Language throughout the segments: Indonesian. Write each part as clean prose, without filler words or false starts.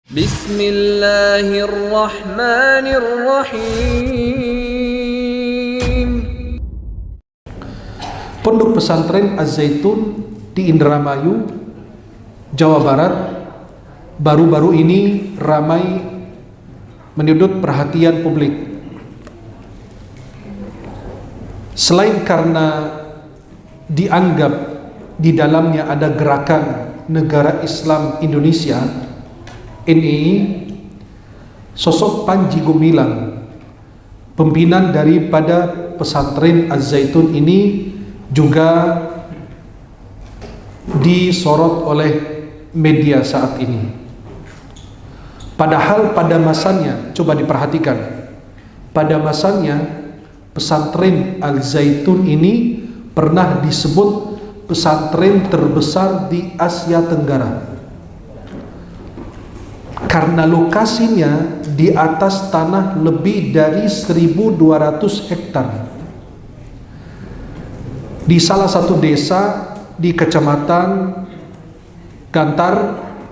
Bismillahirrahmanirrahim. Pondok Pesantren Az-Zaitun di Indramayu, Jawa Barat baru-baru ini ramai menyedot perhatian publik. Selain karena dianggap di dalamnya ada gerakan Negara Islam Indonesia NII, sosok Panji Gumilang, pimpinan daripada pesantren Az-Zaitun ini juga disorot oleh media saat ini. Padahal pada masanya, coba diperhatikan, pada masanya pesantren Al-Zaitun ini pernah disebut pesantren terbesar di Asia Tenggara karena lokasinya di atas tanah lebih dari 1.200 hektar di salah satu desa di Kecamatan Gantar,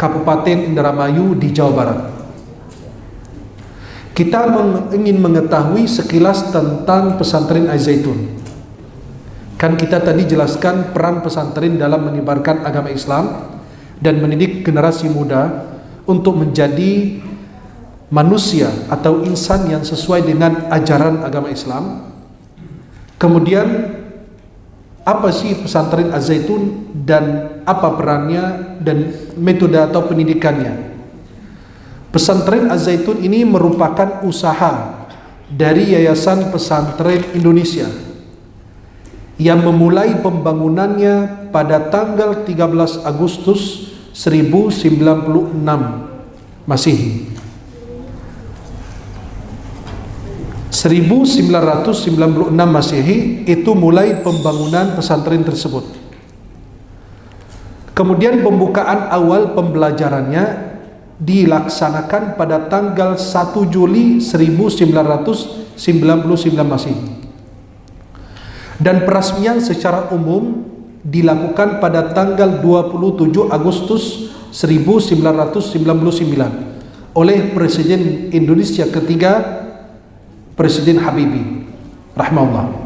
Kabupaten Indramayu di Jawa Barat. Kita ingin mengetahui sekilas tentang pesantren Az-Zaitun. Kan kita tadi jelaskan peran pesantren dalam menyebarkan agama Islam dan mendidik generasi muda untuk menjadi manusia atau insan yang sesuai dengan ajaran agama Islam. Kemudian apa sih pesantren Az-Zaitun dan apa perannya dan metode atau pendidikannya? Pesantren Az-Zaitun ini merupakan usaha dari Yayasan Pesantren Indonesia yang memulai pembangunannya pada tanggal 13 Agustus 1096 Masehi. 1996 Masehi itu mulai pembangunan pesantren tersebut. Kemudian pembukaan awal pembelajarannya dilaksanakan pada tanggal 1 Juli 1999 Masehi. Dan peresmian secara umum dilakukan pada tanggal 27 Agustus 1999 oleh Presiden Indonesia ketiga, Presiden Habibie rahimahullah.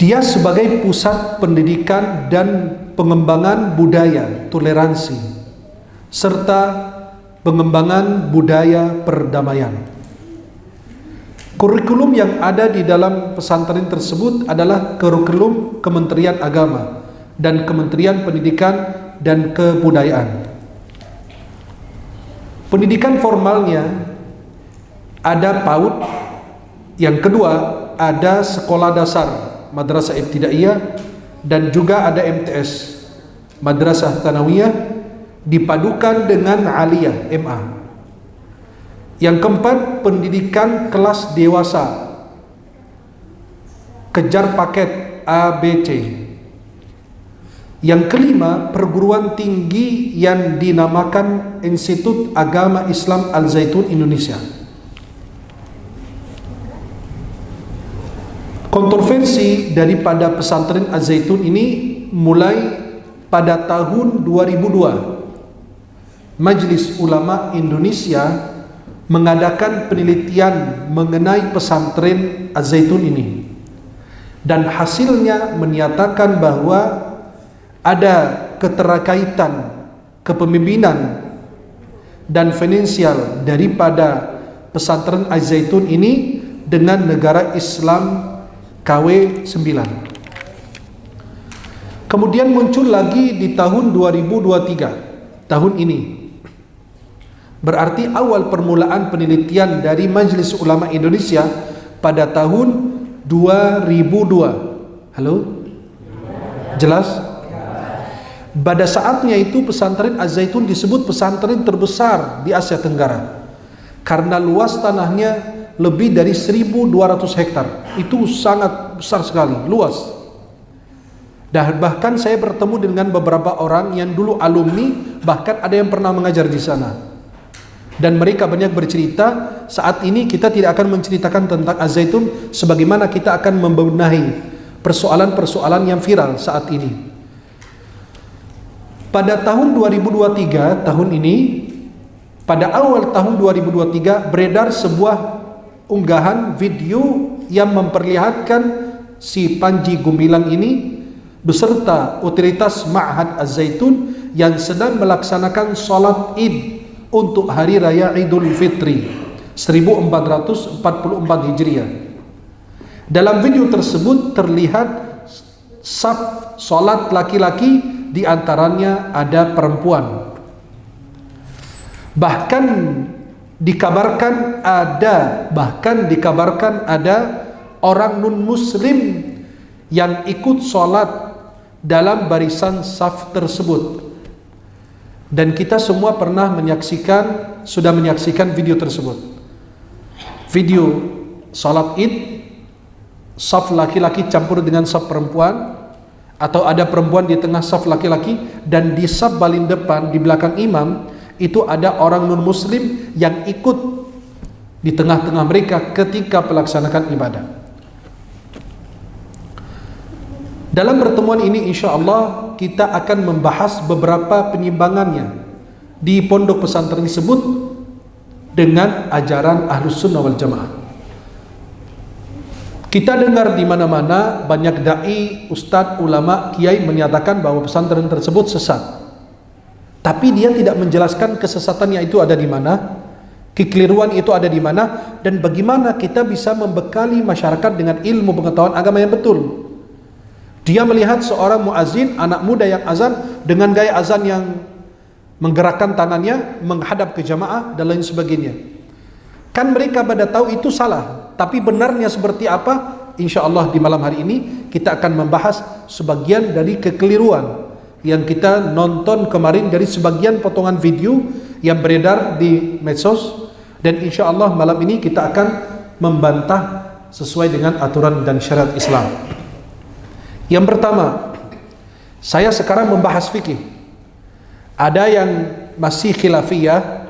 Dia sebagai pusat pendidikan dan pengembangan budaya toleransi serta pengembangan budaya perdamaian. Kurikulum yang ada di dalam pesantren tersebut adalah kurikulum Kementerian Agama dan Kementerian Pendidikan dan Kebudayaan. Pendidikan formalnya ada PAUD, yang kedua ada sekolah dasar Madrasah Ibtidaiyah, dan juga ada MTS Madrasah Tsanawiyah dipadukan dengan Aliyah MA. Yang keempat pendidikan kelas dewasa kejar paket ABC. Yang kelima perguruan tinggi yang dinamakan Institut Agama Islam Al-Zaitun Indonesia. Kontroversi daripada pesantren Az-Zaitun ini mulai pada tahun 2002. Majelis Ulama Indonesia mengadakan penelitian mengenai pesantren Az-Zaitun ini. Dan hasilnya menyatakan bahwa ada keterkaitan kepemimpinan dan finansial daripada pesantren Az-Zaitun ini dengan negara Islam KW 9. Kemudian muncul lagi di tahun 2023, tahun ini. Berarti awal permulaan penelitian dari Majelis Ulama Indonesia pada tahun 2002. Halo? Jelas? Pada saatnya itu pesantren Az-Zaitun disebut pesantren terbesar di Asia Tenggara karena luas tanahnya lebih dari 1.200 hektar. Itu sangat besar sekali, luas. Dan bahkan saya bertemu dengan beberapa orang yang dulu alumni, bahkan ada yang pernah mengajar di sana. Dan mereka banyak bercerita. Saat ini kita tidak akan menceritakan tentang Az-Zaitun sebagaimana kita akan membenahi persoalan-persoalan yang viral saat ini. Pada tahun 2023, tahun ini, pada awal tahun 2023 beredar sebuah unggahan video yang memperlihatkan si Panji Gumilang ini beserta otoritas Ma'had Az-Zaitun yang sedang melaksanakan sholat Id untuk Hari Raya Idul Fitri 1444 Hijriah. Dalam video tersebut terlihat saf sholat laki-laki, di antaranya ada perempuan. Bahkan dikabarkan ada orang non-muslim yang ikut sholat dalam barisan saf tersebut. Dan kita semua sudah menyaksikan video tersebut. Video sholat Id, saf laki-laki campur dengan saf perempuan, atau ada perempuan di tengah saf laki-laki, dan di saf paling depan di belakang imam itu ada orang non-muslim yang ikut di tengah-tengah mereka ketika melaksanakan ibadah. Dalam pertemuan ini insya Allah kita akan membahas beberapa penyimbangannya di pondok pesantren tersebut dengan ajaran Ahlus Sunnah wal Jamaah. Kita dengar di mana-mana banyak dai, ustadz, ulama, kiai menyatakan bahwa pesantren tersebut sesat. Tapi dia tidak menjelaskan kesesatannya itu ada di mana, kekeliruan itu ada di mana, dan bagaimana kita bisa membekali masyarakat dengan ilmu pengetahuan agama yang betul. Dia melihat seorang muazin, anak muda yang azan dengan gaya azan yang menggerakkan tangannya menghadap ke jamaah dan lain sebagainya. Kan mereka pada tahu itu salah, tapi benarnya seperti apa? Insya Allah di malam hari ini kita akan membahas sebagian dari kekeliruan yang kita nonton kemarin dari sebagian potongan video yang beredar di medsos, dan insya Allah malam ini kita akan membantah sesuai dengan aturan dan syariat Islam. Yang pertama, saya sekarang membahas fikih. Ada yang masih khilafiyah,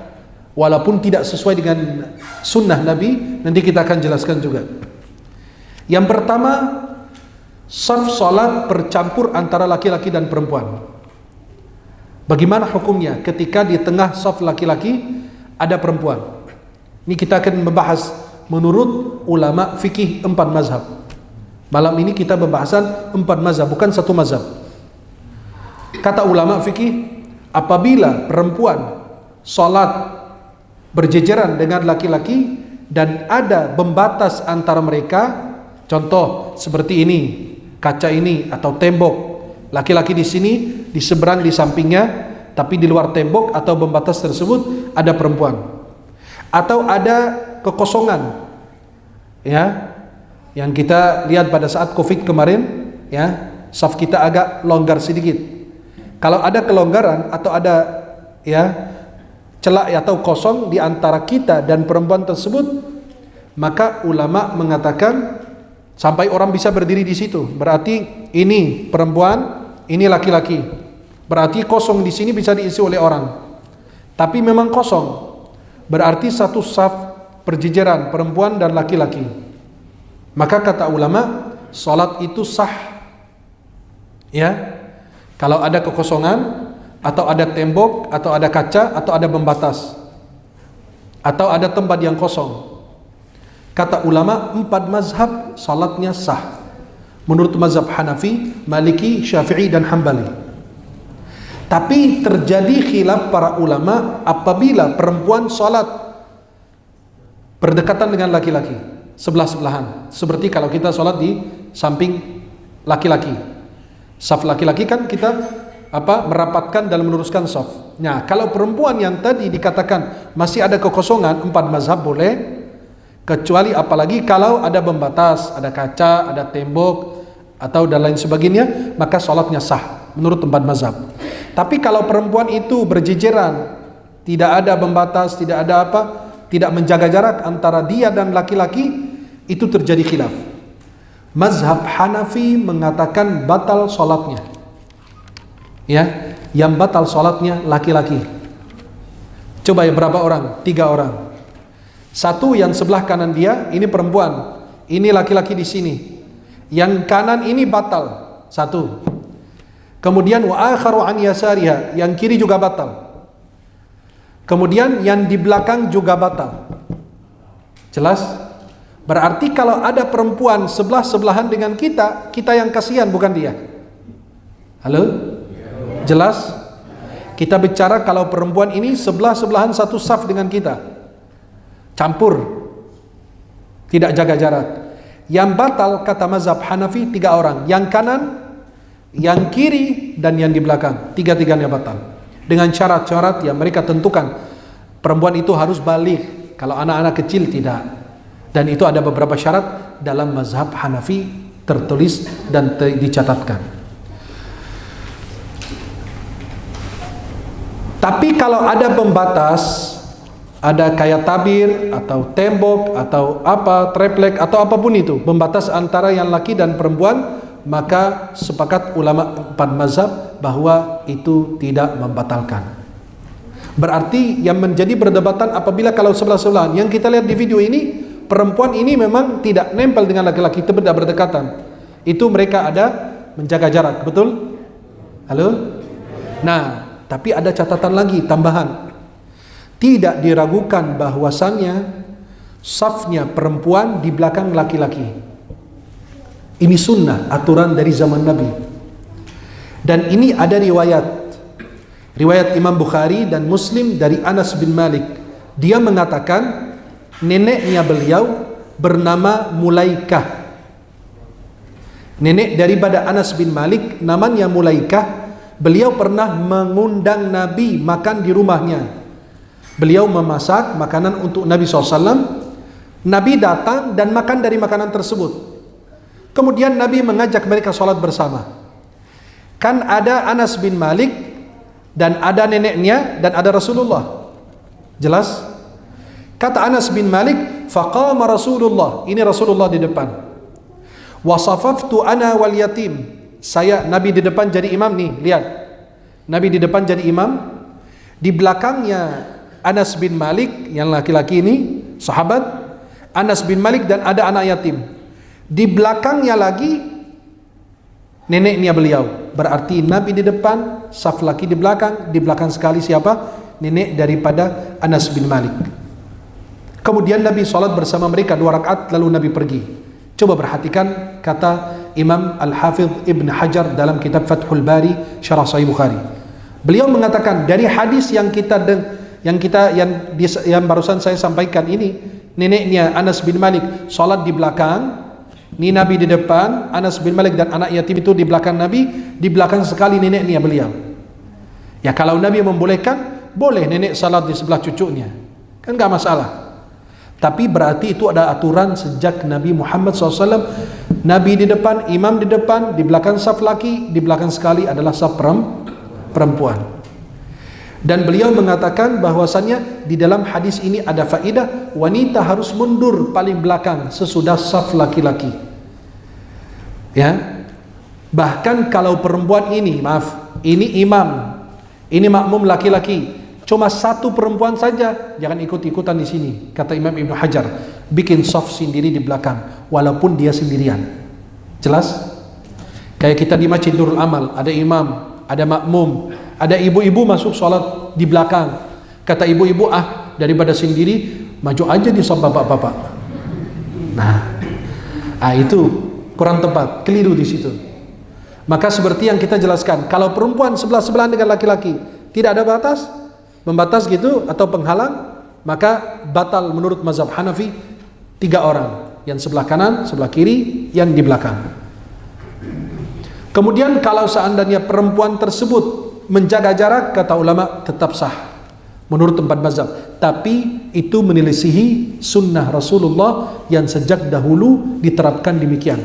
walaupun tidak sesuai dengan sunnah Nabi, nanti kita akan jelaskan juga. Yang pertama, saf salat bercampur antara laki-laki dan perempuan. Bagaimana hukumnya ketika di tengah saf laki-laki ada perempuan? Ini kita akan membahas menurut ulama fikih 4 mazhab. Malam ini kita pembahasan 4 mazhab, bukan satu mazhab. Kata ulama fikih, apabila perempuan salat berjejeran dengan laki-laki dan ada pembatas antara mereka, contoh seperti ini, kaca ini atau tembok, laki-laki di sini, di seberang, di sampingnya, tapi di luar tembok atau pembatas tersebut ada perempuan, atau ada kekosongan, ya, yang kita lihat pada saat Covid kemarin, ya, saf kita agak longgar sedikit. Kalau ada kelonggaran atau ada, ya, celah atau kosong di antara kita dan perempuan tersebut, maka ulama mengatakan sampai orang bisa berdiri di situ, berarti ini perempuan, ini laki-laki. Berarti kosong di sini bisa diisi oleh orang. Tapi memang kosong, berarti satu saf berjejeran perempuan dan laki-laki. Maka kata ulama, salat itu sah. Ya. Kalau ada kekosongan, atau ada tembok, atau ada kaca, atau ada pembatas, atau ada tempat yang kosong, kata ulama 4 mazhab salatnya sah. Menurut mazhab Hanafi, Maliki, Syafi'i dan Hambali. Tapi terjadi khilaf para ulama apabila perempuan salat berdekatan dengan laki-laki, sebelah-sebelahan. Seperti kalau kita salat di samping laki-laki, saf laki-laki kan kita merapatkan dalam meluruskan saf. Nah, kalau perempuan yang tadi dikatakan masih ada kekosongan, 4 mazhab boleh, kecuali apalagi kalau ada pembatas, ada kaca, ada tembok atau dan lain sebagainya, maka salatnya sah menurut 4 mazhab. Tapi kalau perempuan itu berjejeran, tidak ada pembatas, tidak ada tidak menjaga jarak antara dia dan laki-laki, itu terjadi khilaf. Mazhab Hanafi mengatakan batal salatnya. Ya, yang batal salatnya laki-laki. Coba ya, berapa orang? 3 orang. Satu yang sebelah kanan dia, ini perempuan, ini laki-laki di sini. Yang kanan ini batal, satu. Kemudian wa akharu an yasariha, yang kiri juga batal. Kemudian yang di belakang juga batal. Jelas? Berarti kalau ada perempuan sebelah-sebelahan dengan kita, kita yang kasihan bukan dia. Halo? Jelas? Kita bicara kalau perempuan ini sebelah-sebelahan satu saf dengan kita, campur, tidak jaga jarak. Yang batal kata mazhab Hanafi 3 orang, yang kanan, yang kiri, dan yang di belakang, 3-tiganya batal. Dengan syarat-syarat yang mereka tentukan. Perempuan itu harus balik, kalau anak-anak kecil tidak. Dan itu ada beberapa syarat dalam mazhab Hanafi tertulis dan dicatatkan. Tapi kalau ada pembatas, ada kayak tabir atau tembok atau apa, triplek atau apapun itu, pembatas antara yang laki dan perempuan, maka sepakat ulama 4 mazhab bahwa itu tidak membatalkan. Berarti yang menjadi perdebatan apabila kalau sebelah-sebelahan, yang kita lihat di video ini, perempuan ini memang tidak nempel dengan laki-laki, tidak berdekatan. Itu mereka ada menjaga jarak, betul? Halo? Nah, tapi ada catatan lagi tambahan. Tidak diragukan bahwasannya safnya perempuan di belakang laki-laki. Ini sunnah, aturan dari zaman Nabi. Dan ini ada riwayat Imam Bukhari dan Muslim dari Anas bin Malik. Dia mengatakan neneknya beliau bernama Mulaikah. Nenek daripada Anas bin Malik namanya Mulaikah. Beliau pernah mengundang Nabi makan di rumahnya. Beliau memasak makanan untuk Nabi SAW. Nabi datang dan makan dari makanan tersebut. Kemudian Nabi mengajak mereka sholat bersama. Kan ada Anas bin Malik dan ada neneknya dan ada Rasulullah. Jelas? Kata Anas bin Malik, faqama Rasulullah. Ini Rasulullah di depan. Wasafaftu ana wal yatim. Saya, Nabi di depan jadi imam nih, lihat. Nabi di depan jadi imam. Di belakangnya Anas bin Malik, yang laki-laki ini, sahabat. Anas bin Malik dan ada anak yatim. Di belakangnya lagi neneknya beliau. Berarti Nabi di depan, saf laki di belakang sekali siapa? Nenek daripada Anas bin Malik. Kemudian Nabi sholat bersama mereka 2 rakaat, lalu Nabi pergi. Coba perhatikan kata Imam Al-Hafidh Ibn Hajar dalam kitab Fathul Bari Syarah Sahih Bukhari. Beliau mengatakan dari hadis yang barusan saya sampaikan ini, neneknya Anas bin Malik salat di belakang, ini Nabi di depan, Anas bin Malik dan anak yatim itu di belakang Nabi, di belakang sekali neneknya beliau. Ya kalau Nabi membolehkan, boleh nenek salat di sebelah cucunya, kan gak masalah. Tapi berarti itu ada aturan sejak Nabi Muhammad SAW. Nabi di depan, imam di depan, di belakang saf laki, di belakang sekali adalah saf perempuan. Dan beliau mengatakan bahwasannya di dalam hadis ini ada faedah, wanita harus mundur paling belakang sesudah saf laki-laki. Ya. Bahkan kalau perempuan ini, ini imam, ini makmum laki-laki, cuma satu perempuan saja, jangan ikut-ikutan di sini. Kata Imam Ibn Hajar, bikin saf sendiri di belakang, walaupun dia sendirian. Jelas? Kayak kita di Masjid Nurul Amal, ada imam, ada makmum, ada ibu-ibu masuk sholat di belakang. Kata ibu-ibu, daripada sendiri, maju aja di saf bapak-bapak. Nah, itu kurang tepat, keliru di situ. Maka seperti yang kita jelaskan, kalau perempuan sebelah-sebelahan dengan laki-laki, tidak ada batas, membatas gitu atau penghalang, maka batal menurut mazhab Hanafi 3 orang, yang sebelah kanan, sebelah kiri, yang di belakang. Kemudian kalau seandainya perempuan tersebut menjaga jarak, kata ulama tetap sah menurut 4 mazhab, tapi itu menyelisihi sunnah Rasulullah yang sejak dahulu diterapkan demikian.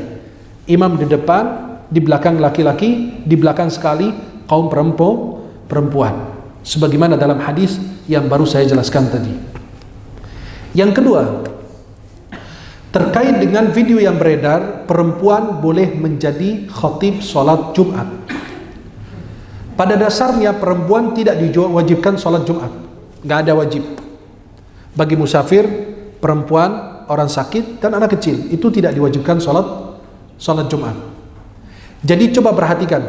Imam di depan, di belakang laki-laki, di belakang sekali kaum perempuan. Sebagaimana dalam hadis yang baru saya jelaskan tadi. Yang kedua, terkait dengan video yang beredar, perempuan boleh menjadi khatib sholat Jumat. Pada dasarnya perempuan tidak diwajibkan sholat Jumat, nggak ada wajib. Bagi musafir, perempuan, orang sakit, dan anak kecil itu tidak diwajibkan sholat Jumat. Jadi coba perhatikan,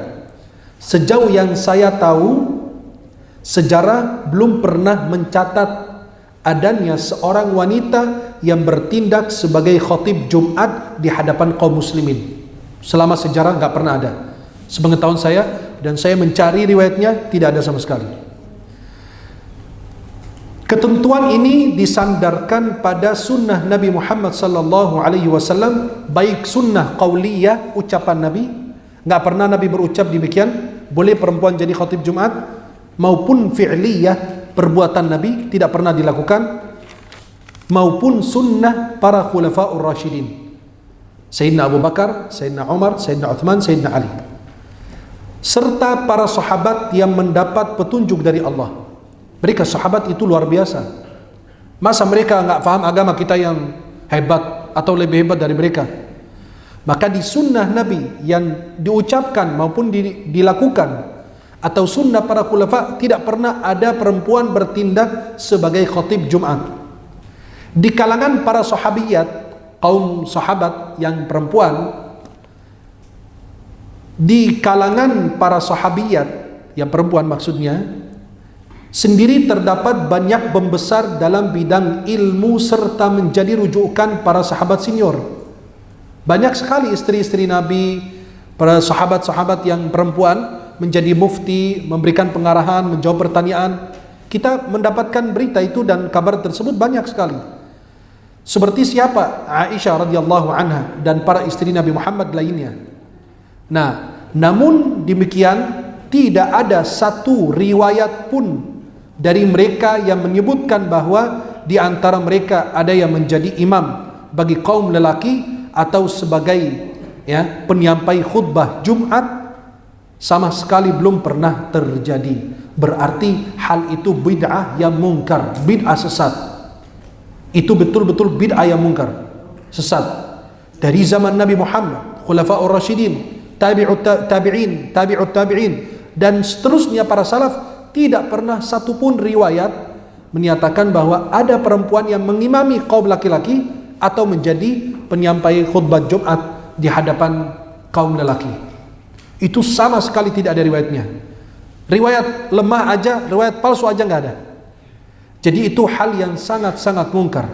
Sejauh yang saya tahu, sejarah belum pernah mencatat adanya seorang wanita yang bertindak sebagai khatib Jumat di hadapan kaum muslimin. Selama sejarah nggak pernah ada. Sepengetahuan saya, dan saya mencari riwayatnya, tidak ada sama sekali. Ketentuan ini disandarkan pada sunnah Nabi Muhammad sallallahu alaihi wasallam, baik sunnah qauliyah, ucapan Nabi, nggak pernah Nabi berucap demikian, boleh perempuan jadi khatib Jumat, maupun fi'liyah, perbuatan Nabi tidak pernah dilakukan, maupun sunnah para khulafaur rasyidin, Sayyidina Abu Bakar, Sayyidina Umar, Sayyidina Uthman, Sayyidina Ali, serta para sahabat yang mendapat petunjuk dari Allah. Mereka sahabat itu luar biasa. Masa mereka nggak paham agama kita yang hebat atau lebih hebat dari mereka? Maka di sunnah Nabi yang diucapkan maupun dilakukan, atau sunnah para khulafa, tidak pernah ada perempuan bertindak sebagai khatib Jumat. Di kalangan para sahabiyat, kaum sahabat yang perempuan, di kalangan para sahabiyat yang perempuan maksudnya, sendiri terdapat banyak pembesar dalam bidang ilmu serta menjadi rujukan para sahabat senior. Banyak sekali istri-istri Nabi, para sahabat-sahabat yang perempuan menjadi mufti, memberikan pengarahan, menjawab pertanyaan. Kita mendapatkan berita itu dan kabar tersebut banyak sekali. Seperti siapa? Aisyah radhiyallahu anha dan para istri Nabi Muhammad lainnya. Nah, namun demikian tidak ada satu riwayat pun dari mereka yang menyebutkan bahwa di antara mereka ada yang menjadi imam bagi kaum lelaki atau sebagai penyampai khutbah Jumat. Sama sekali belum pernah terjadi. Berarti hal itu bid'ah yang mungkar, bid'ah sesat. Itu betul-betul bid'ah yang mungkar, sesat. Dari zaman Nabi Muhammad, khulafaur rasyidin, tabi'ut tabi'in, dan seterusnya para salaf, tidak pernah satupun riwayat menyatakan bahwa ada perempuan yang mengimami kaum laki-laki atau menjadi penyampai khutbah Jumat di hadapan kaum lelaki. Itu sama sekali tidak ada riwayatnya. Riwayat lemah aja, riwayat palsu aja nggak ada. Jadi itu hal yang sangat-sangat mungkar.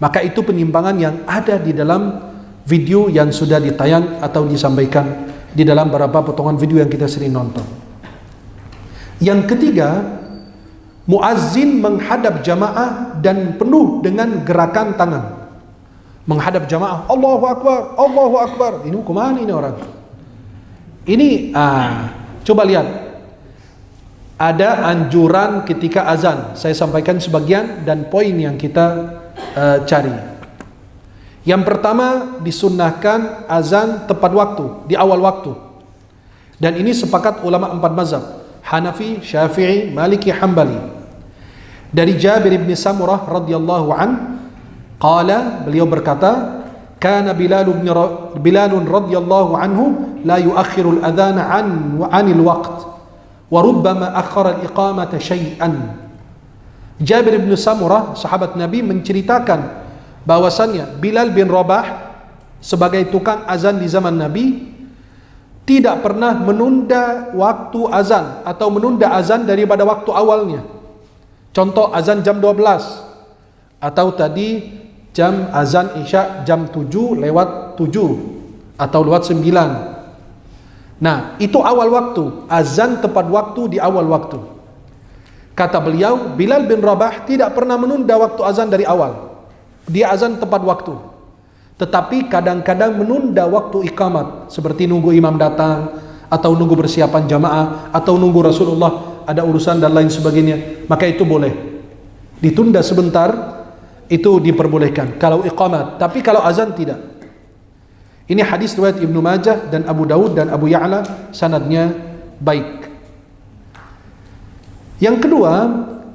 Maka itu penimbangan yang ada di dalam video yang sudah ditayang atau disampaikan di dalam beberapa potongan video yang kita sering nonton. Yang ketiga, muazzin menghadap jamaah dan penuh dengan gerakan tangan. Menghadap jamaah, Allahu Akbar, Allahu Akbar. Ini kemana ini orang? Ini, coba lihat. Ada anjuran ketika azan. Saya sampaikan sebagian dan poin yang kita cari. Yang pertama, disunnahkan azan tepat waktu, di awal waktu. Dan ini sepakat ulama 4 mazhab. Hanafi, Syafi'i, Maliki, Hambali. Dari Jabir bin Samurah radhiyallahu an, qala, beliau berkata, kana Bilalun radhiyallahu anhu la yuakhirul adhana anil waqt wa rubbama akhara al-iqamata syai'an. Jabir bin Samurah, sahabat Nabi, menceritakan bahwasannya Bilal bin Rabah sebagai tukang azan di zaman Nabi tidak pernah menunda waktu azan atau menunda azan daripada waktu awalnya. Contoh azan jam 12 atau tadi jam azan Isya jam 7 lewat 7 atau lewat 9. Nah, itu awal waktu, azan tepat waktu di awal waktu. Kata beliau, Bilal bin Rabah tidak pernah menunda waktu azan dari awal. Dia azan tepat waktu. Tetapi kadang-kadang menunda waktu iqamat, seperti nunggu imam datang, atau nunggu persiapan jamaah, atau nunggu Rasulullah ada urusan dan lain sebagainya. Maka itu boleh ditunda sebentar, itu diperbolehkan kalau iqamat. Tapi kalau azan tidak. Ini hadis riwayat Ibnu Majah dan Abu Daud dan Abu Ya'la, sanadnya baik. Yang kedua,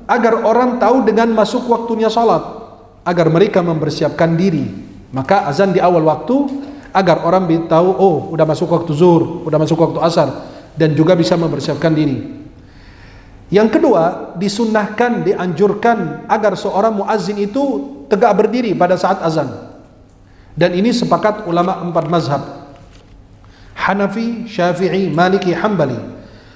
agar orang tahu dengan masuk waktunya salat, agar mereka mempersiapkan diri. Maka azan di awal waktu agar orang tahu, oh udah masuk waktu zuhur, udah masuk waktu asar, dan juga bisa mempersiapkan diri. Yang kedua, disunnahkan, dianjurkan agar seorang muazzin itu tegak berdiri pada saat azan. Dan ini sepakat ulama 4 mazhab. Hanafi, Syafi'i, Maliki, Hambali.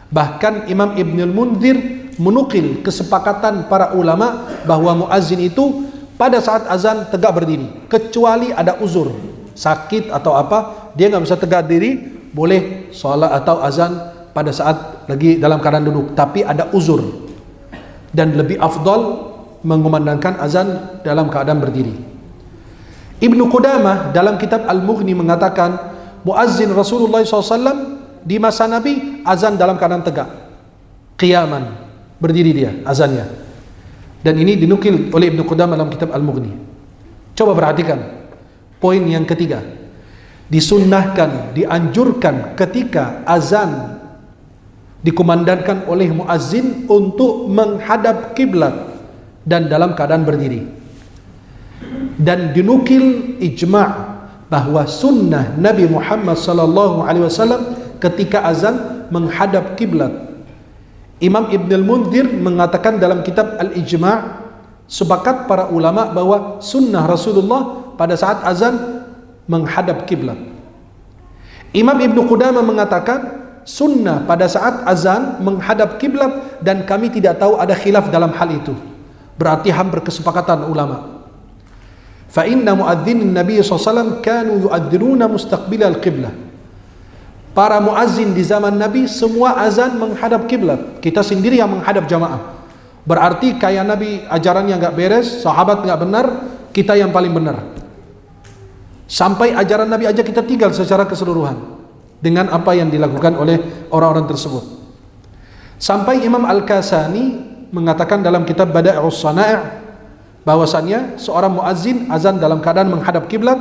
Bahkan Imam Ibnul Munzir menukil kesepakatan para ulama bahwa muazzin itu pada saat azan tegak berdiri, kecuali ada uzur, sakit atau apa, dia nggak bisa tegak diri, boleh sholat atau azan pada saat lagi dalam keadaan duduk, tapi ada uzur, dan lebih afdal mengumandangkan azan dalam keadaan berdiri. Ibnu Qudamah dalam kitab Al-Mughni mengatakan muazzin Rasulullah SAW di masa Nabi azan dalam keadaan tegak, qiyaman, berdiri dia azannya, dan ini dinukil oleh Ibnu Qudamah dalam kitab Al-Mughni. Coba perhatikan poin yang ketiga, disunnahkan, dianjurkan ketika azan dikumandangkan oleh muazzin untuk menghadap kiblat dan dalam keadaan berdiri. Dan dinukil ijma' bahwa sunnah Nabi Muhammad SAW ketika azan menghadap kiblat. Imam Ibnul Munzir mengatakan dalam kitab Al-Ijma', sepakat para ulama bahwa sunnah Rasulullah pada saat azan menghadap kiblat. Imam Ibnu Qudamah mengatakan sunnah pada saat azan menghadap kiblat, dan kami tidak tahu ada khilaf dalam hal itu. Berarti hampir kesepakatan ulama. Fa inna muadzinin Nabi SAW kanu yu'adziruna mustaqbilal qiblah. Para muazzin di zaman Nabi semua azan menghadap kiblat. Kita sendiri yang menghadap jamaah. Berarti kayak Nabi ajarannya nggak beres, sahabat nggak benar, kita yang paling benar. Sampai ajaran Nabi aja kita tinggal secara keseluruhan dengan apa yang dilakukan oleh orang-orang tersebut. Sampai Imam Al-Kasani mengatakan dalam kitab Bada'i'us Shana'i' bahwasannya seorang muazzin azan dalam keadaan menghadap kiblat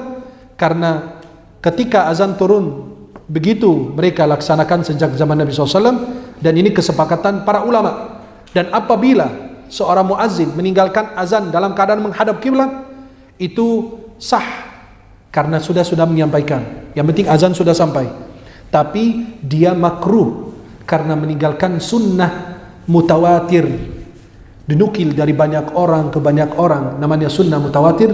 karena ketika azan turun begitu mereka laksanakan sejak zaman Nabi SAW, dan ini kesepakatan para ulama. Dan apabila seorang muazzin meninggalkan azan dalam keadaan menghadap kiblat, itu sah karena sudah menyampaikan. Yang penting azan sudah sampai. Tapi dia makruh karena meninggalkan sunnah mutawatir, dinukil dari banyak orang ke banyak orang, namanya sunnah mutawatir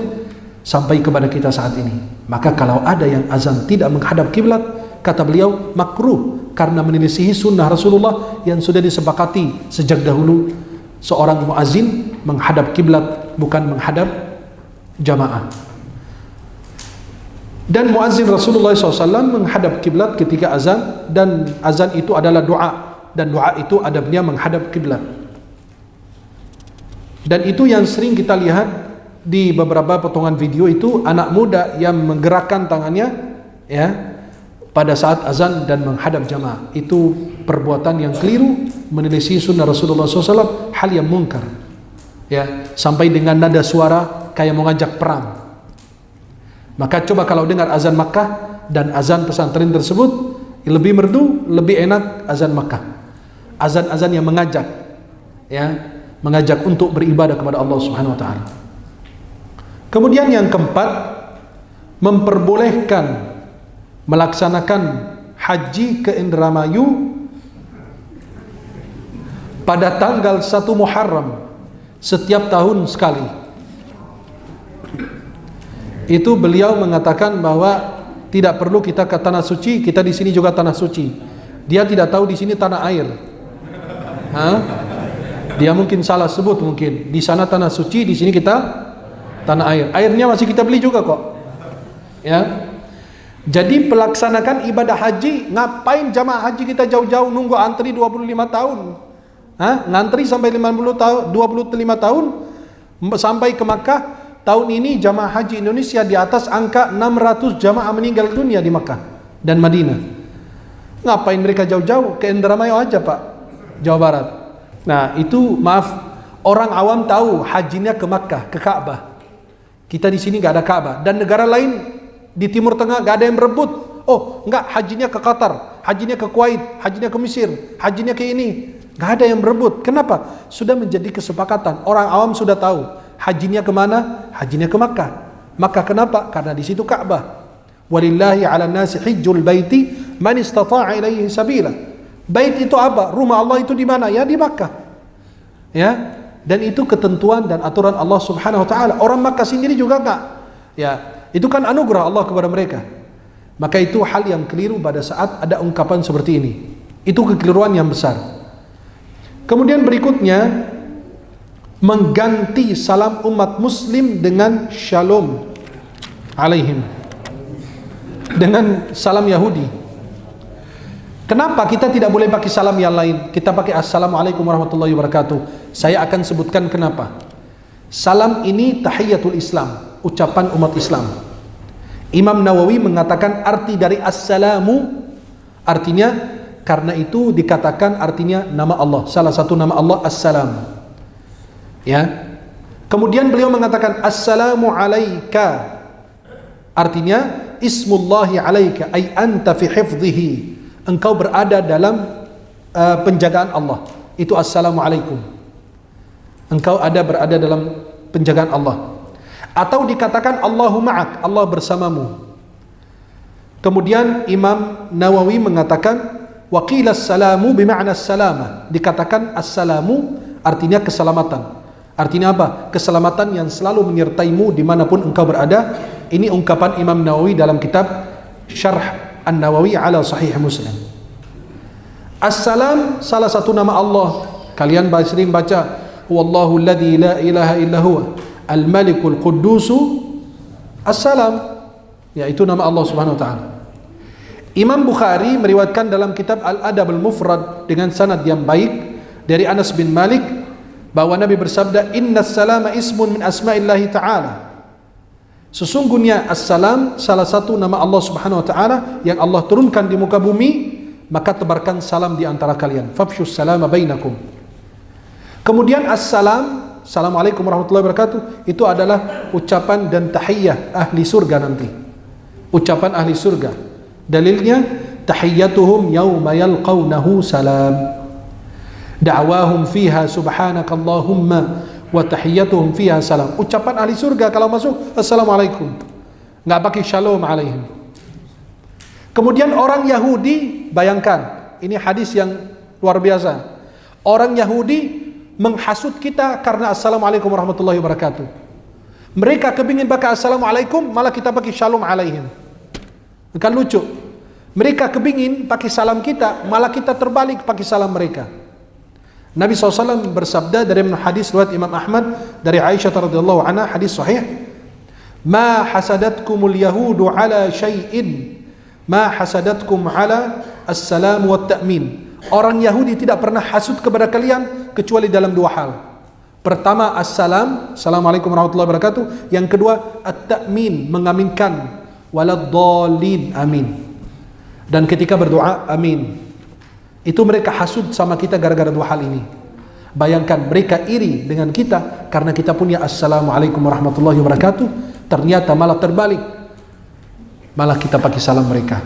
sampai kepada kita saat ini. Maka kalau ada yang azan tidak menghadap kiblat, kata beliau makruh karena menyelisihi sunnah Rasulullah yang sudah disepakati sejak dahulu, seorang muazzin menghadap kiblat bukan menghadap jamaah. Dan muazzin Rasulullah SAW menghadap kiblat ketika azan, dan azan itu adalah doa, dan doa itu adabnya menghadap kiblat. Dan itu yang sering kita lihat di beberapa potongan video itu, anak muda yang menggerakkan tangannya ya pada saat azan dan menghadap jamaah. Itu perbuatan yang keliru, menyelisih sunnah Rasulullah SAW, hal yang mungkar ya, sampai dengan nada suara kayak mau ngajak perang. Maka coba kalau dengar azan Makkah dan azan pesantren tersebut, lebih merdu, lebih enak azan Makkah, azan-azan yang mengajak ya, mengajak untuk beribadah kepada Allah Subhanahu wa taala. Kemudian yang keempat, memperbolehkan melaksanakan haji ke Indramayu pada tanggal 1 Muharram setiap tahun sekali. Itu beliau mengatakan bahwa tidak perlu kita ke tanah suci, kita di sini juga tanah suci. Dia tidak tahu di sini tanah air. Dia mungkin salah sebut, mungkin di sana tanah suci, di sini kita tanah air. Airnya masih kita beli juga kok. Ya. Jadi pelaksanakan ibadah haji, ngapain jamaah haji kita jauh-jauh nunggu antri 25 tahun? Ngantri sampai 25 tahun sampai ke Makkah. Tahun ini jamaah haji Indonesia di atas angka 600 jamaah meninggal dunia di Makkah dan Madinah. Ngapain mereka jauh-jauh ke Indramayu aja Pak, Jawa Barat. Nah itu maaf, orang awam tahu hajinya ke Makkah, ke Ka'bah. Kita di sini nggak ada Ka'bah, dan negara lain di Timur Tengah gak ada yang berebut. Oh enggak, hajinya ke Qatar, hajinya ke Kuwait, hajinya ke Mesir, hajinya ke ini. Gak ada yang berebut. Kenapa? Sudah menjadi kesepakatan. Orang awam sudah tahu hajinya kemana? Hajinya ke Makkah. Makkah kenapa? Karena di situ Ka'bah. Walillahi 'alan nasi hijjul baiti man istata'a ilaihi sabila. Bait itu apa? Rumah Allah itu di mana? Ya di Makkah. Ya. Dan itu ketentuan dan aturan Allah Subhanahu wa taala. Orang Makkah sendiri juga enggak. Ya, itu kan anugerah Allah kepada mereka. Maka itu hal yang keliru pada saat ada ungkapan seperti ini. Itu kekeliruan yang besar. Kemudian berikutnya, mengganti salam umat muslim dengan shalom alaihim, dengan salam Yahudi. Kenapa kita tidak boleh pakai salam yang lain? Kita pakai assalamualaikum warahmatullahi wabarakatuh. Saya akan sebutkan kenapa. Salam ini tahiyatul Islam, ucapan umat Islam. Imam Nawawi mengatakan arti dari assalamu, artinya karena itu dikatakan artinya nama Allah. Salah satu nama Allah assalam. Ya. Kemudian beliau mengatakan assalamu alaika, artinya ismullahi alaika, ay anta fi hifdhihi, engkau berada dalam penjagaan Allah. Itu assalamu alaikum, engkau berada dalam penjagaan Allah. Atau dikatakan Allahu ma'ak, Allah bersamamu. Kemudian Imam Nawawi mengatakan waqila as-salamu bima'na as-salama, dikatakan as-salamu artinya keselamatan. Artinya apa? Keselamatan yang selalu menyertaimu dimanapun engkau berada. Ini ungkapan Imam Nawawi dalam kitab Syarh An-Nawawi ala Sahih Muslim. As-salam salah satu nama Allah. Kalian sering baca wallahu alladzi la ilaha illa huwa al-malikul quddusu as-salam, yaitu nama Allah Subhanahu wa taala. Imam Bukhari meriwayatkan dalam kitab Al-Adab Al-Mufrad dengan sanad yang baik dari Anas bin Malik bahwa Nabi bersabda, innas salama ismun min asma'illahi ta'ala, sesungguhnya as-salam salah satu nama Allah Subhanahu wa taala yang Allah turunkan di muka bumi, maka tebarkan salam di antara kalian, fafshus salama bainakum. Kemudian as-salam, assalamualaikum warahmatullahi wabarakatuh, itu adalah ucapan dan tahiyyah ahli surga nanti, ucapan ahli surga. Dalilnya tahiyyatuhum yawma yalqawnahu salam, da'wahum fiha subhanakallahumma wa tahiyyatuhum fiha salam. Ucapan ahli surga kalau masuk assalamualaikum, nggak pakai shalom alaihim. Kemudian orang Yahudi, bayangkan, ini hadis yang luar biasa. Orang Yahudi menghasut kita karena assalamualaikum warahmatullahi wabarakatuh. Mereka kepingin pakai assalamualaikum, malah kita pakai shalom alaihim. Kan lucu. Mereka kepingin pakai salam kita, malah kita terbalik pakai salam mereka. Nabi SAW bersabda dari hadis riwayat Imam Ahmad dari Aisyah radhiyallahu anha, hadis sahih, ma hasadatkumul yahudu ala syai'in ma hasadatkum ala as-salam wa ta'min. Orang Yahudi tidak pernah hasud kepada kalian kecuali dalam dua hal. Pertama as-salam, assalamualaikum warahmatullahi wabarakatuh. Yang kedua at-ta'min, mengaminkan, waladhdallin, amin. Dan ketika berdoa amin. Itu mereka hasud sama kita gara-gara dua hal ini. Bayangkan, mereka iri dengan kita karena kita punya assalamualaikum warahmatullahi wabarakatuh, ternyata malah terbalik, malah kita pakai salam mereka.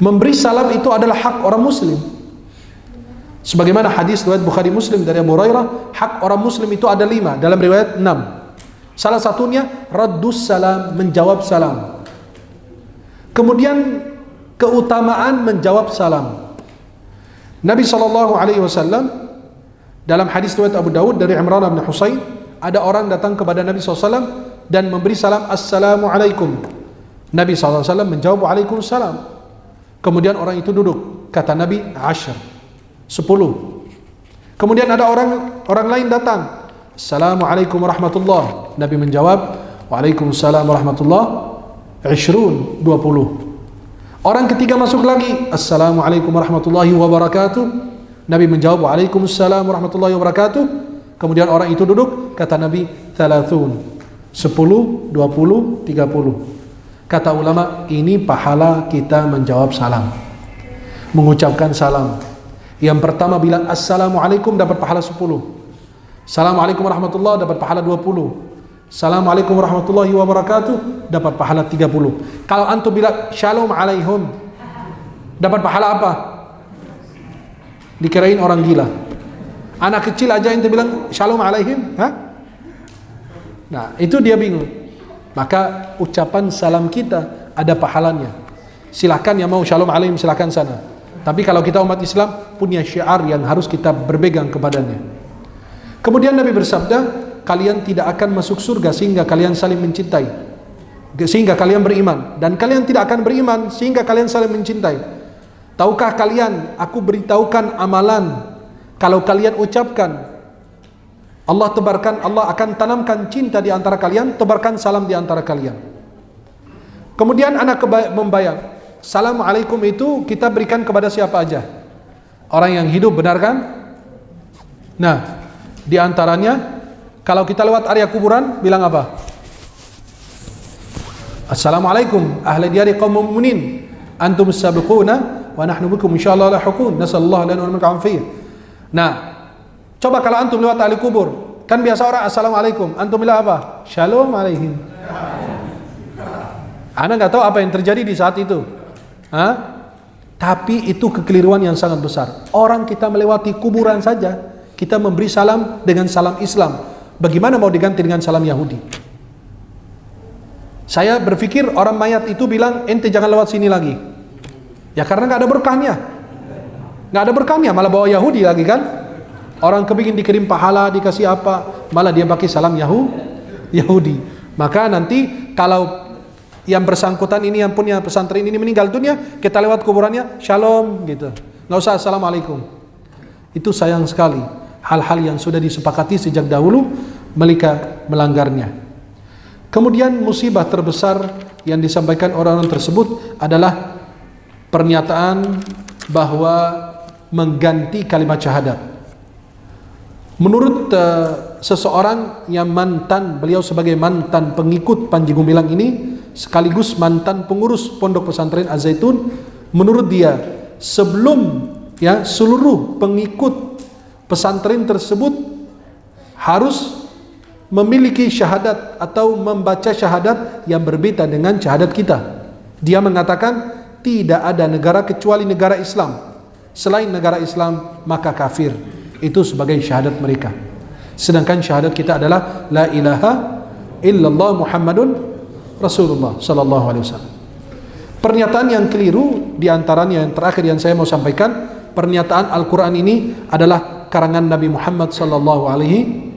Memberi salam itu adalah hak orang muslim. Sebagaimana hadis riwayat Bukhari Muslim dari Abu Hurairah, hak orang muslim itu ada 5, dalam riwayat 6. Salah satunya raddus salam, menjawab salam. Kemudian keutamaan menjawab salam. Nabi SAW dalam hadis riwayat Abu Dawud dari Imran bin Husain, ada orang datang kepada Nabi SAW dan memberi salam assalamualaikum. Nabi SAW menjawab waalaikumsalam. Kemudian orang itu duduk, kata Nabi 10. Kemudian ada orang lain datang, assalamualaikum warahmatullah. Nabi menjawab waalaikumsalam warahmatullah 20. Orang ketiga masuk lagi, assalamualaikum warahmatullahi wabarakatuh. Nabi menjawab waalaikumsalam warahmatullahi wabarakatuh. Kemudian orang itu duduk, kata Nabi 30. 10, 20, 30. Kata ulama, ini pahala kita menjawab salam, mengucapkan salam. Yang pertama bilang assalamualaikum dapat pahala 10. Assalamualaikum warahmatullahi dapat pahala 20. Assalamualaikum warahmatullahi wabarakatuh dapat pahala 30. Kalau antum bilang shalom alaihim, dapat pahala apa? Dikirain orang gila. Anak kecil aja ente bilang shalom alaihim, ha? Nah, itu dia bingung. Maka ucapan salam kita ada pahalanya. Silahkan yang mau shalom alaihim, silahkan sana. Tapi kalau kita umat Islam punya syiar yang harus kita berpegang kepadanya. Kemudian Nabi bersabda, kalian tidak akan masuk surga sehingga kalian saling mencintai. sehingga kalian beriman, dan kalian tidak akan beriman sehingga kalian saling mencintai. Tahukah kalian, aku beritahukan amalan, kalau kalian ucapkan, Allah akan tanamkan cinta di antara kalian, tebarkan salam di antara kalian. Kemudian anak membayang, Assalamualaikum itu kita berikan kepada siapa aja? Orang yang hidup, benar kan? Nah, di antaranya kalau kita lewat area kuburan bilang apa? Assalamualaikum ahli diyari qaum mu'minin antum sabiquna wa nahnu bikum insyaallah lahiqun nasallallahu lana wa lakum afiyah. Nah, coba kalau antum lewat ahli kubur, kan biasa orang assalamualaikum, antum bilang apa? Shalom alaihim. Anda nggak tahu apa yang terjadi di saat itu. Tapi itu kekeliruan yang sangat besar. Orang kita melewati kuburan saja, kita memberi salam dengan salam Islam. Bagaimana mau diganti dengan salam Yahudi? Saya berpikir orang mayat itu bilang, ente jangan lewat sini lagi. Ya karena nggak ada berkahnya. Nggak ada berkahnya, malah bawa Yahudi lagi kan. Orang kepingin dikirim pahala, dikasih apa, malah dia pakai salam Yahudi. Maka nanti kalau yang bersangkutan ini, yang punya pesantren ini meninggal dunia, kita lewat kuburannya, shalom gitu. Nggak usah assalamualaikum. Itu sayang sekali. Hal-hal yang sudah disepakati sejak dahulu, mereka melanggarnya. Kemudian musibah terbesar yang disampaikan orang-orang tersebut adalah pernyataan bahwa mengganti kalimat syahadat. Menurut seseorang yang beliau sebagai mantan pengikut Panji Gumilang ini, sekaligus mantan pengurus Pondok Pesantren Az-Zaitun, menurut dia sebelum seluruh pengikut pesantren tersebut harus memiliki syahadat atau membaca syahadat yang berbeda dengan syahadat kita. Dia mengatakan tidak ada negara kecuali negara Islam. Selain negara Islam maka kafir. Itu sebagai syahadat mereka. Sedangkan syahadat kita adalah la ilaha illallah Muhammadun Rasulullah sallallahu alaihi wasallam. Pernyataan yang keliru di antaranya yang terakhir yang saya mau sampaikan, pernyataan Al-Qur'an ini adalah karangan Nabi Muhammad sallallahu alaihi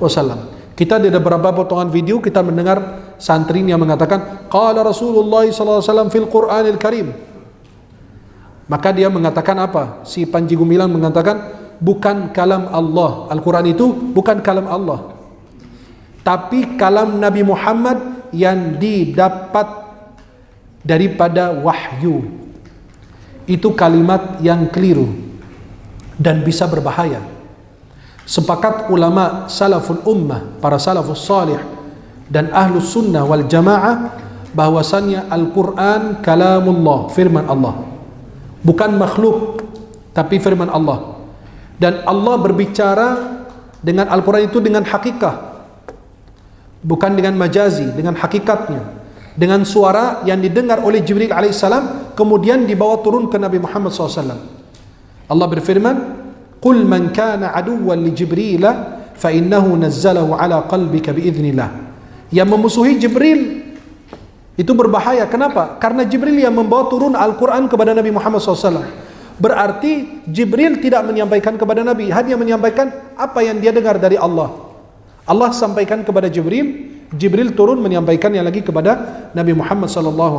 wasallam. Kita di beberapa potongan video kita mendengar santri yang mengatakan qala Rasulullah sallallahu alaihi wasallam fil Qur'anil Karim. Maka dia mengatakan apa? Si Panji Gumilang mengatakan bukan kalam Allah. Al-Qur'an itu bukan kalam Allah, tapi kalam Nabi Muhammad yang didapat daripada wahyu. Itu kalimat yang keliru dan bisa berbahaya. Sepakat ulama salaful ummah, para salafus salih dan ahlus sunnah wal jamaah bahwasannya Al-Quran kalamullah, firman Allah, bukan makhluk tapi firman Allah. Dan Allah berbicara dengan Al-Quran itu dengan hakikat, bukan dengan majazi, dengan hakikatnya, dengan suara yang didengar oleh Jibril alaihissalam kemudian dibawa turun ke Nabi Muhammad SAW. Allah berfirman, "Qul man kana aduwwan li Jibril fa innahu nazzalahu ala qalbika biidznillah." Yang memusuhi Jibril itu berbahaya. Kenapa? Karena Jibril yang membawa turun Al-Quran kepada Nabi Muhammad SAW. Berarti Jibril tidak menyampaikan kepada Nabi, hanya menyampaikan apa yang dia dengar dari Allah. Allah sampaikan kepada Jibril, Jibril turun menyampaikannya lagi kepada Nabi Muhammad SAW.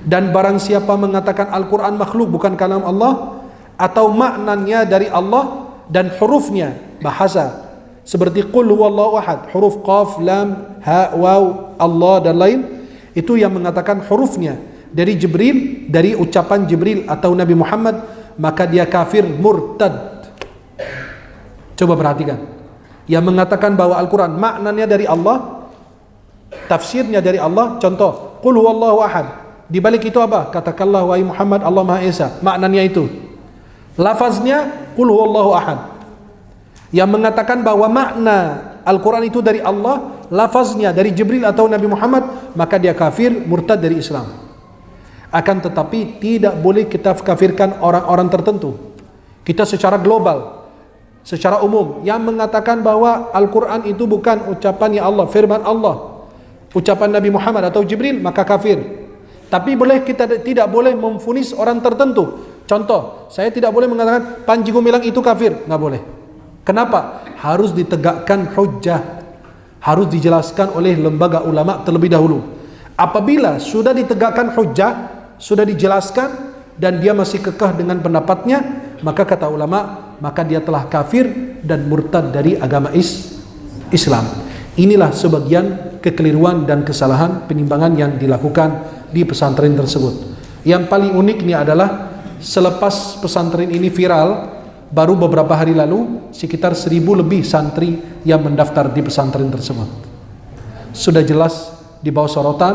Dan barang siapa mengatakan Al-Quran makhluk, bukan kalam Allah, atau maknanya dari Allah dan hurufnya bahasa seperti qul huwallahu ahad, huruf qaf, lam, ha, waw, Allah dan lain, itu yang mengatakan hurufnya dari Jibril, dari ucapan Jibril atau Nabi Muhammad, maka dia kafir murtad. Coba perhatikan. Yang mengatakan bahwa Al-Quran maknanya dari Allah, tafsirnya dari Allah, contoh qul huwallahu ahad, di balik itu apa? Katakanlah wahai Muhammad, Allah Maha Esa, maknanya itu. Lafaznya qul huwallahu ahad. Yang mengatakan bahwa makna Al-Quran itu dari Allah, lafaznya dari Jibril atau Nabi Muhammad, maka dia kafir murtad dari Islam. Akan tetapi tidak boleh kita kafirkan orang-orang tertentu. Kita secara global, secara umum, yang mengatakan bahwa Al-Quran itu bukan ucapannya Allah, firman Allah, ucapan Nabi Muhammad atau Jibril, maka kafir. Tapi kita tidak boleh memvonis orang tertentu. Contoh, saya tidak boleh mengatakan Panji Gumilang itu kafir, nggak boleh. Kenapa? Harus ditegakkan hujjah, harus dijelaskan oleh lembaga ulama terlebih dahulu. Apabila sudah ditegakkan hujjah, sudah dijelaskan dan dia masih kekeh dengan pendapatnya, maka kata ulama, maka dia telah kafir dan murtad dari agama Islam. Inilah sebagian kekeliruan dan kesalahan penimbangan yang dilakukan di pesantren tersebut. Yang paling unik ini adalah selepas pesantren ini viral, baru beberapa hari lalu sekitar 1.000 lebih santri yang mendaftar di pesantren tersebut. Sudah jelas di bawah sorotan,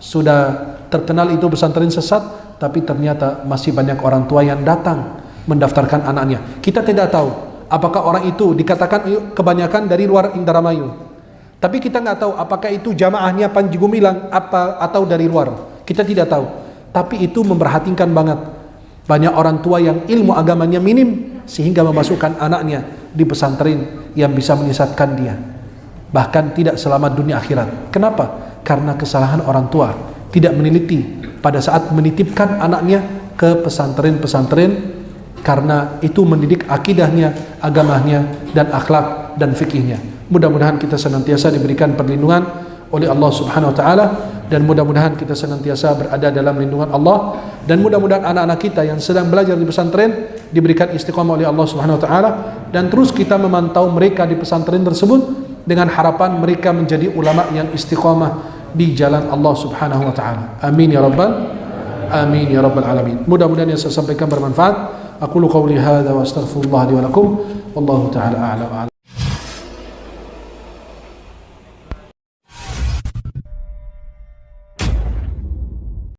sudah terkenal itu pesantren sesat, tapi ternyata masih banyak orang tua yang datang mendaftarkan anaknya. Kita tidak tahu apakah orang itu dikatakan kebanyakan dari luar Indramayu. Tapi kita nggak tahu apakah itu jamaahnya Panji Gumilang atau dari luar. Kita tidak tahu. Tapi itu memperhatikan banget. Banyak orang tua yang ilmu agamanya minim sehingga memasukkan anaknya di pesantren yang bisa menyesatkan dia. Bahkan tidak selamat dunia akhirat. Kenapa? Karena kesalahan orang tua. Tidak meneliti pada saat menitipkan anaknya ke pesantren-pesantren, karena itu mendidik akidahnya, agamanya, dan akhlak dan fikihnya. Mudah-mudahan kita senantiasa diberikan perlindungan oleh Allah Subhanahu wa taala, dan mudah-mudahan kita senantiasa berada dalam lindungan Allah, dan mudah-mudahan anak-anak kita yang sedang belajar di pesantren diberikan istiqamah oleh Allah Subhanahu wa taala, dan terus kita memantau mereka di pesantren tersebut dengan harapan mereka menjadi ulama yang istiqamah di jalan Allah Subhanahu wa taala. Amin ya rabbal alamin. Mudah-mudahan yang saya sampaikan bermanfaat. Aqulu qawli hadza wa astaghfirullah li wa lakum. Wallahu taala a'lam.